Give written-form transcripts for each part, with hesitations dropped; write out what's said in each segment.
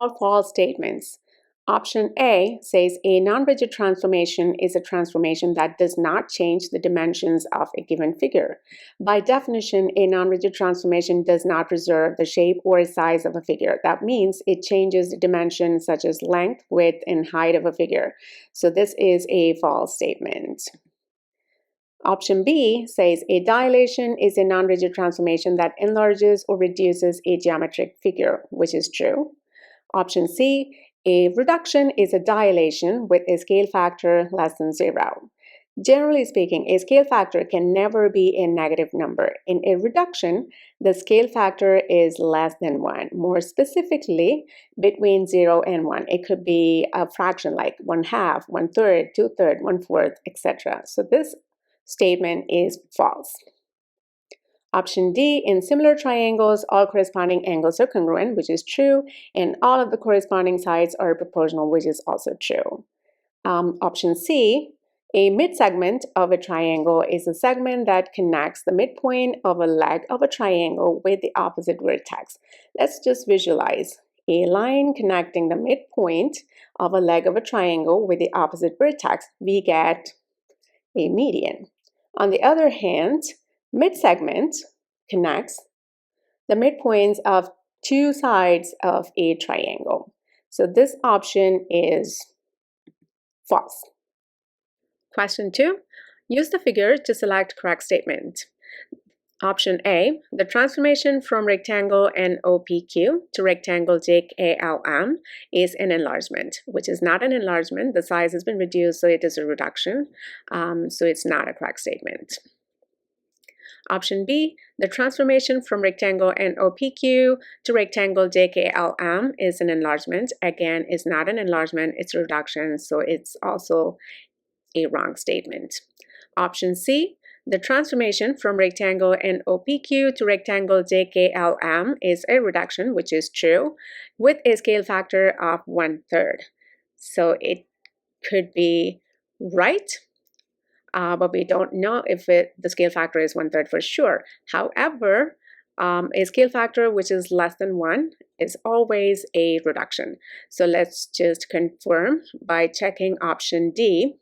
Or false statements. Option A says a non-rigid transformation is a transformation that does not change the dimensions of a given figure. By definition, a non-rigid transformation does not preserve the shape or size of a figure. That means it changes the dimensions such as length, width, and height of a figure. So this is a false statement. Option B says a dilation is a non-rigid transformation that enlarges or reduces a geometric figure, which is true. Option C, a reduction is a dilation with a scale factor less than 0. Generally speaking, a scale factor can never be a negative number. In a reduction, the scale factor is less than 1. More specifically, between 0 and 1. It could be a fraction like 1/2, 1/3, 2/3, 1/4, etc. So this statement is false. Option D, in similar triangles, all corresponding angles are congruent, which is true, and all of the corresponding sides are proportional, which is also true. Option C, a midsegment of a triangle is a segment that connects the midpoint of a leg of a triangle with the opposite vertex. Let's just visualize a line connecting the midpoint of a leg of a triangle with the opposite vertex. We get a median. On the other hand, midsegment connects the midpoints of two sides of a triangle. So this option is false. Question 2. Use the figure to select correct statement. Option A, the transformation from rectangle NOPQ to rectangle JKLM is an enlargement, which is not an enlargement. The size has been reduced, so it is a reduction. So it's not a correct statement. Option B, the transformation from rectangle NOPQ to rectangle JKLM is an enlargement. Again, it's not an enlargement, it's a reduction, so it's also a wrong statement. Option C, the transformation from rectangle NOPQ to rectangle JKLM is a reduction, which is true, with a scale factor of 1/3. So it could be right, but we don't know if the scale factor is 1/3 for sure. However, a scale factor which is less than 1 is always a reduction. So let's just confirm by checking option D.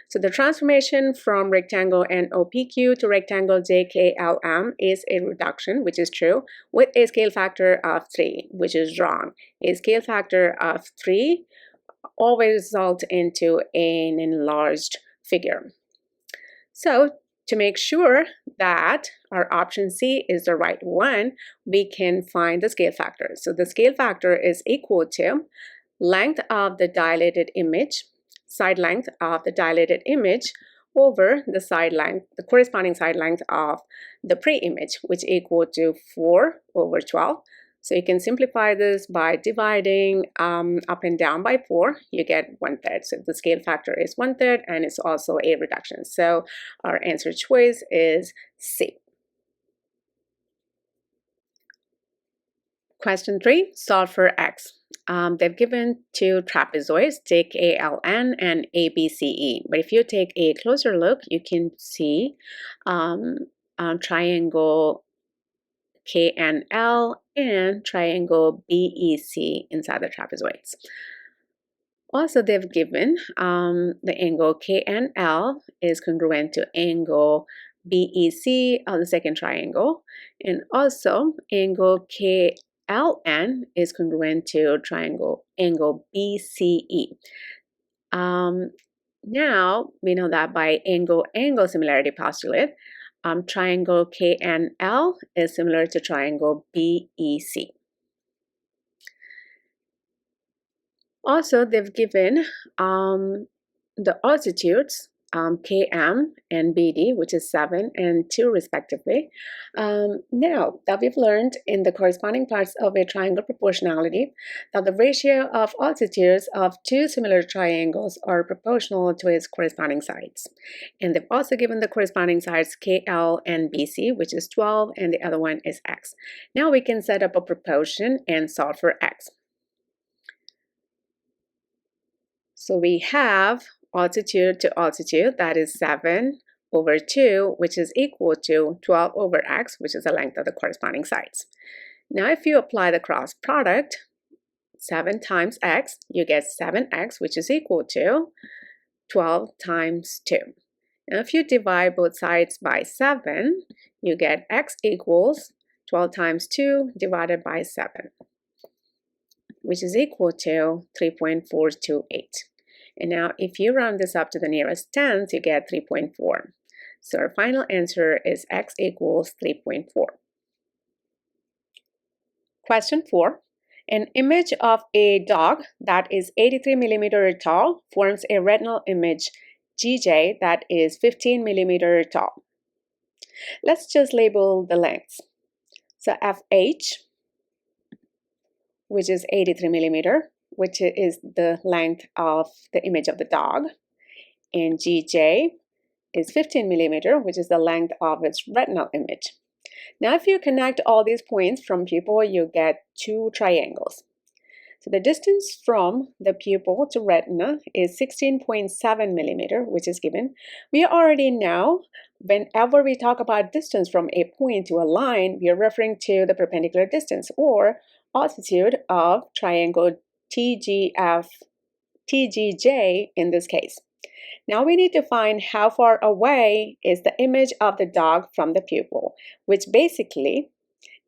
So the transformation from rectangle NOPQ to rectangle JKLM is a reduction, which is true, with a scale factor of 3, which is wrong. A scale factor of 3 always results into an enlarged figure. So to make sure that our option C is the right one, we can find the scale factor. So the scale factor is equal to length of the dilated image, side length of the dilated image over the side length, the corresponding side length of the pre-image, which equal to 4/12. So you can simplify this by dividing up and down by 4, you get 1/3. So the scale factor is 1/3 and it's also a reduction. So our answer choice is C. Question 3, solve for X. They've given two trapezoids, take ALN and ABCE. But if you take a closer look, you can see triangle KNL and triangle BEC inside the trapezoids. Also, they've given the angle KNL is congruent to angle BEC of the second triangle, and also angle KLN is congruent to angle BCE. Now we know that by angle-angle similarity postulate, triangle KNL is similar to triangle BEC. Also, they've given the altitudes KM and BD, which is 7 and 2 respectively. Now that we've learned in the corresponding parts of a triangle proportionality that the ratio of altitudes of two similar triangles are proportional to its corresponding sides. And they've also given the corresponding sides KL and BC, which is 12, and the other one is X. Now we can set up a proportion and solve for X. So we have altitude to altitude, that is 7/2, which is equal to 12/x, which is the length of the corresponding sides. Now if you apply the cross product, 7 times x, you get 7x, which is equal to 12 times 2. Now, if you divide both sides by 7, you get x equals 12 times 2 divided by 7, which is equal to 3.428. And now, if you round this up to the nearest tenth, you get 3.4. So our final answer is x equals 3.4. Question 4. An image of a dog that is 83 millimeter tall forms a retinal image GJ that is 15 millimeter tall. Let's just label the lengths. So FH, which is 83 millimeter, which is the length of the image of the dog, and GJ is 15 millimeter, which is the length of its retinal image. Now, if you connect all these points from pupil, you get two triangles. So the distance from the pupil to retina is 16.7 millimeter, which is given. We already know whenever we talk about distance from a point to a line, we are referring to the perpendicular distance or altitude of triangle TGJ in this case. Now we need to find how far away is the image of the dog from the pupil, which basically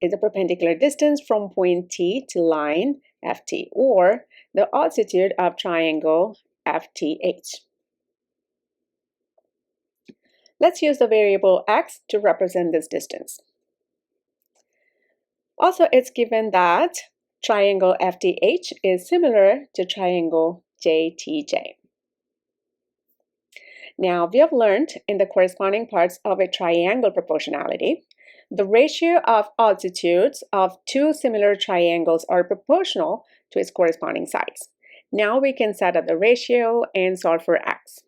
is the perpendicular distance from point T to line FT, or the altitude of triangle FTH. Let's use the variable x to represent this distance. Also, it's given that triangle FTH is similar to triangle JTJ. Now, we have learned in the corresponding parts of a triangle proportionality, the ratio of altitudes of two similar triangles are proportional to its corresponding sides. Now we can set up the ratio and solve for x.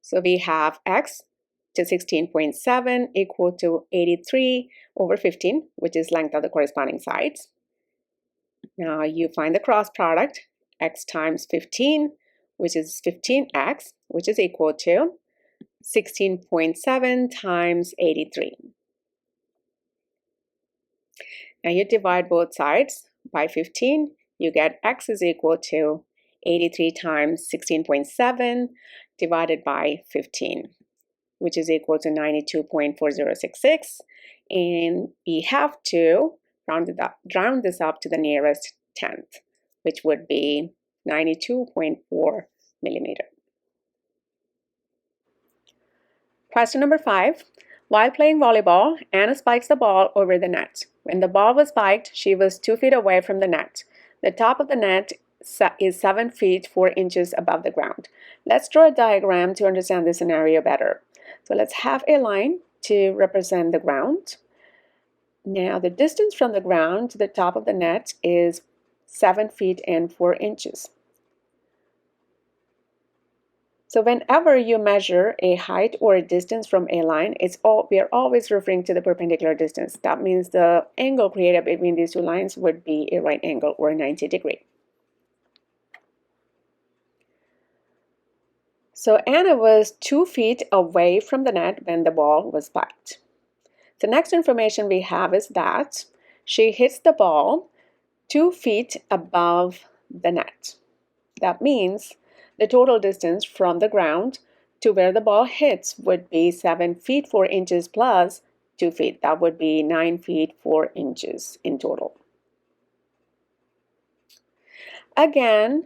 So we have x to 16.7 equal to 83 over 15, which is length of the corresponding sides. Now you find the cross product, x times 15, which is 15x, which is equal to 16.7 times 83. Now you divide both sides by 15, you get x is equal to 83 times 16.7 divided by 15, which is equal to 92.4066. And we have to round this up to the nearest tenth, which would be 92.4 millimeter. Question number 5. While playing volleyball, Anna spikes the ball over the net. When the ball was spiked, she was 2 feet away from the net. The top of the net is 7 feet 4 inches above the ground. Let's draw a diagram to understand this scenario better. So let's have a line to represent the ground. Now the distance from the ground to the top of the net is 7 feet and 4 inches. So whenever you measure a height or a distance from a line, we are always referring to the perpendicular distance. That means the angle created between these two lines would be a right angle or 90 degree. So Anna was 2 feet away from the net when the ball was spiked. The next information we have is that she hits the ball 2 feet above the net. That means the total distance from the ground to where the ball hits would be 7 feet 4 inches plus 2 feet. That would be 9 feet 4 inches in total. Again,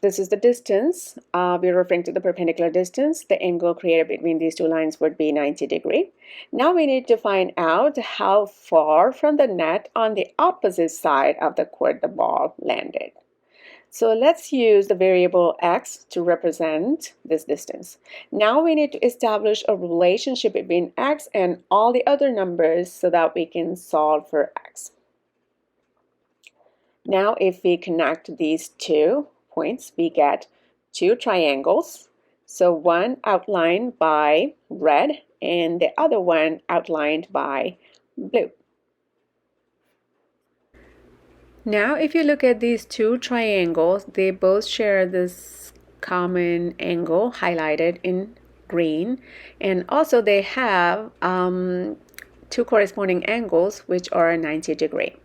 this is the distance. We're referring to the perpendicular distance. The angle created between these two lines would be 90 degree. Now we need to find out how far from the net on the opposite side of the court the ball landed. So let's use the variable x to represent this distance. Now we need to establish a relationship between x and all the other numbers so that we can solve for x. Now if we connect these 2 points, we get 2 triangles. So one outlined by red and the other one outlined by blue. Now, if you look at these 2 triangles, they both share this common angle highlighted in green, and also they have 2 corresponding angles which are 90 degree.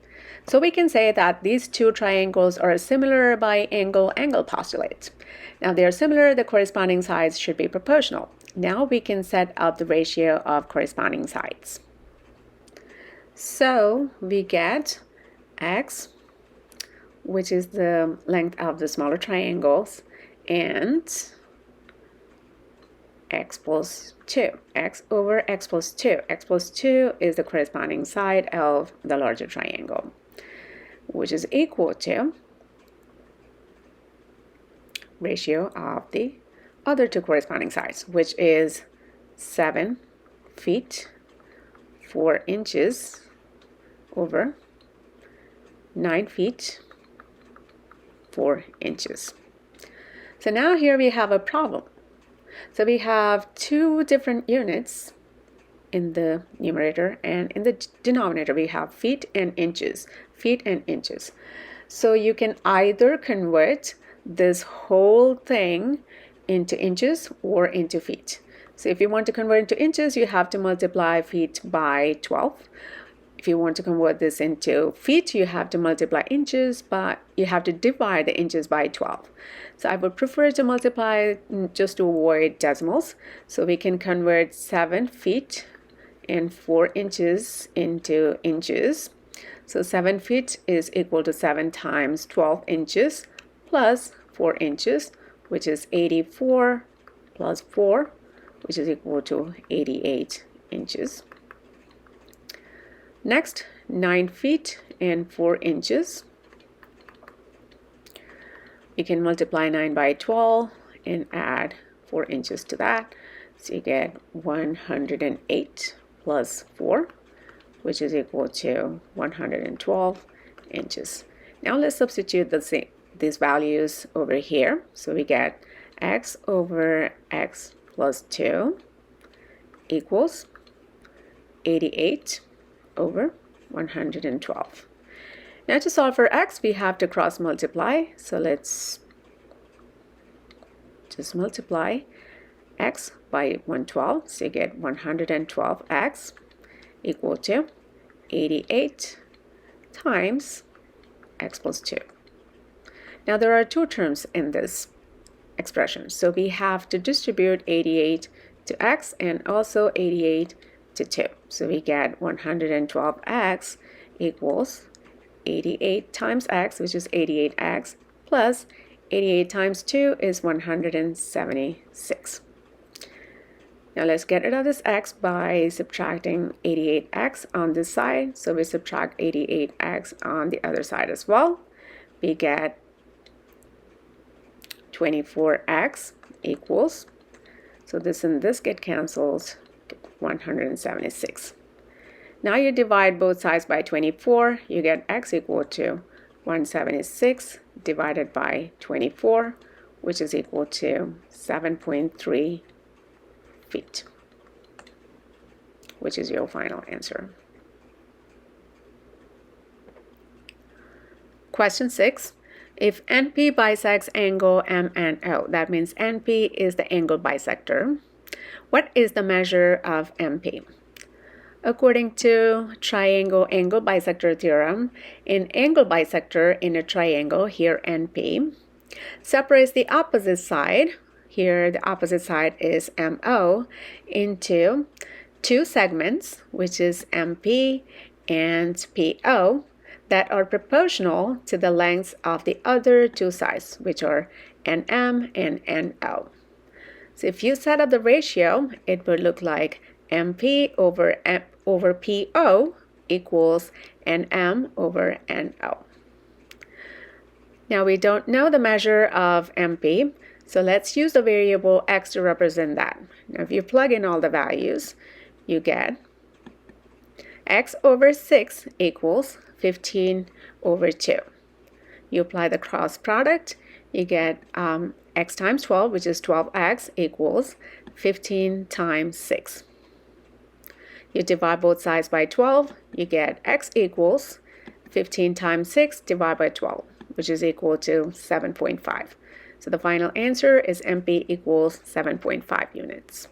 So we can say that these two triangles are similar by angle-angle postulate. Now they are similar, the corresponding sides should be proportional. Now we can set up the ratio of corresponding sides. So we get x, which is the length of the smaller triangles, and x plus 2, x over x plus 2. X plus 2 is the corresponding side of the larger triangle, which is equal to ratio of the other two corresponding sides, which is 7 feet 4 inches over 9 feet 4 inches. So now here we have a problem. So we have two different units in the numerator, and in the denominator we have feet and inches. Feet and inches. So you can either convert this whole thing into inches or into feet. So if you want to convert into inches, you have to multiply feet by 12. If you want to convert this into feet, you have to multiply inches, but you have to divide the inches by 12. So I would prefer to multiply just to avoid decimals. So we can convert 7 feet and 4 inches into inches. So 7 feet is equal to 7 times 12 inches plus 4 inches, which is 84 plus 4, which is equal to 88 inches. Next, 9 feet and 4 inches. You can multiply 9 by 12 and add 4 inches to that. So you get 108 plus 4, which is equal to 112 inches. Now let's substitute these values over here. So we get x over x plus 2 equals 88 over 112. Now to solve for x, we have to cross multiply. So let's just multiply x by 112. So you get 112x equal to 88 times x plus 2. Now there are two terms in this expression. So we have to distribute 88 to x and also 88 to 2. So we get 112x equals 88 times x, which is 88x, plus 88 times 2 is 176. Now let's get rid of this x by subtracting 88x on this side. So we subtract 88x on the other side as well. We get 24x equals, so this and this get cancelled, 176. Now you divide both sides by 24, you get x equal to 176 divided by 24, which is equal to 7.3 feet, which is your final answer. Question 6. If NP bisects angle MNO, that means NP is the angle bisector. What is the measure of MP? According to triangle angle bisector theorem, an angle bisector in a triangle, here NP, separates the opposite side, here the opposite side is MO, into two segments, which is MP and PO, that are proportional to the lengths of the other two sides, which are NM and NO. So if you set up the ratio, it would look like MP over PO equals NM over NO. Now we don't know the measure of MP, so let's use the variable x to represent that. Now if you plug in all the values, you get x over 6 equals 15 over 2. You apply the cross product, you get x times 12, which is 12x, equals 15 times 6. You divide both sides by 12, you get x equals 15 times 6 divided by 12, which is equal to 7.5. So the final answer is MP equals 7.5 units.